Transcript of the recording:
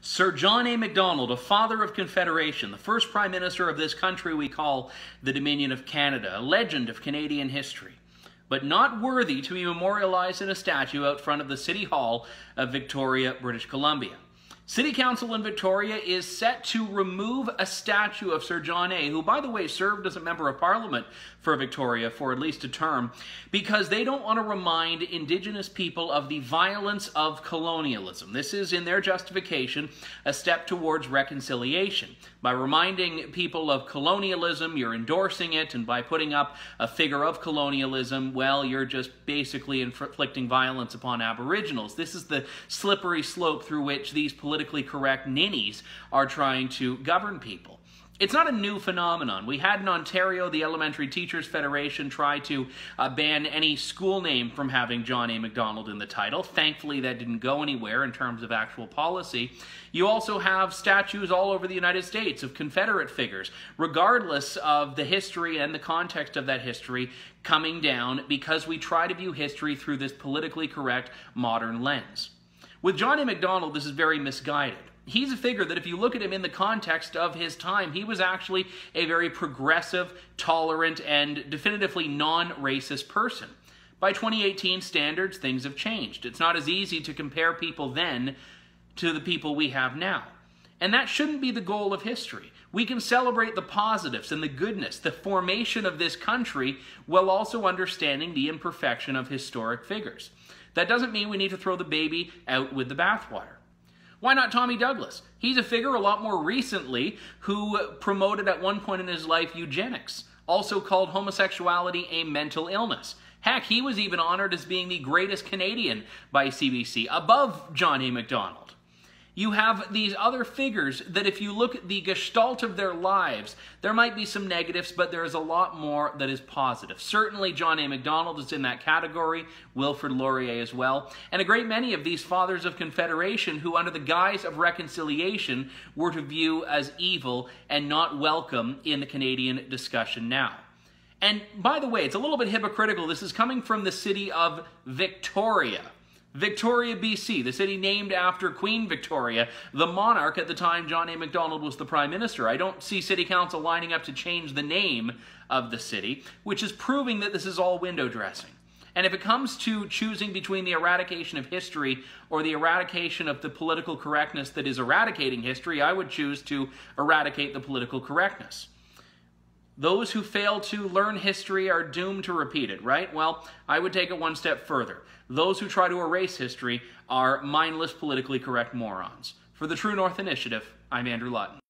Sir John A. Macdonald, a father of Confederation, the first Prime Minister of this country we call the Dominion of Canada, a legend of Canadian history, but not worthy to be memorialized in a statue out front of the City Hall of Victoria, British Columbia. City Council in Victoria is set to remove a statue of Sir John A., who, by the way, served as a member of Parliament for Victoria for at least a term, because they don't want to remind Indigenous people of the violence of colonialism. This is, in their justification, a step towards reconciliation. By reminding people of colonialism, you're endorsing it, and by putting up a figure of colonialism, well, you're just basically inflicting violence upon Aboriginals. This is the slippery slope through which these politically correct ninnies are trying to govern people. It's not a new phenomenon. We had in Ontario, the Elementary Teachers Federation try to ban any school name from having John A. Macdonald in the title. Thankfully, that didn't go anywhere in terms of actual policy. You also have statues all over the United States of Confederate figures, regardless of the history and the context of that history, coming down because we try to view history through this politically correct modern lens. With John A. Macdonald, this is very misguided. He's a figure that if you look at him in the context of his time, he was actually a very progressive, tolerant, and definitively non-racist person. By 2018 standards, things have changed. It's not as easy to compare people then to the people we have now. And that shouldn't be the goal of history. We can celebrate the positives and the goodness, the formation of this country, while also understanding the imperfection of historic figures. That doesn't mean we need to throw the baby out with the bathwater. Why not Tommy Douglas? He's a figure a lot more recently who promoted at one point in his life eugenics, also called homosexuality a mental illness. Heck, he was even honored as being the greatest Canadian by CBC, above John A. Macdonald. You have these other figures that if you look at the gestalt of their lives, there might be some negatives, but there is a lot more that is positive. Certainly John A. Macdonald is in that category, Wilfrid Laurier as well, and a great many of these fathers of Confederation who under the guise of reconciliation were to view as evil and not welcome in the Canadian discussion now. And by the way, it's a little bit hypocritical. This is coming from the city of Victoria. Victoria, BC, the city named after Queen Victoria, the monarch at the time John A. Macdonald was the Prime Minister. I don't see City Council lining up to change the name of the city, which is proving that this is all window dressing. And if it comes to choosing between the eradication of history or the eradication of the political correctness that is eradicating history, I would choose to eradicate the political correctness. Those who fail to learn history are doomed to repeat it, right? Well, I would take it one step further. Those who try to erase history are mindless, politically correct morons. For the True North Initiative, I'm Andrew Lawton.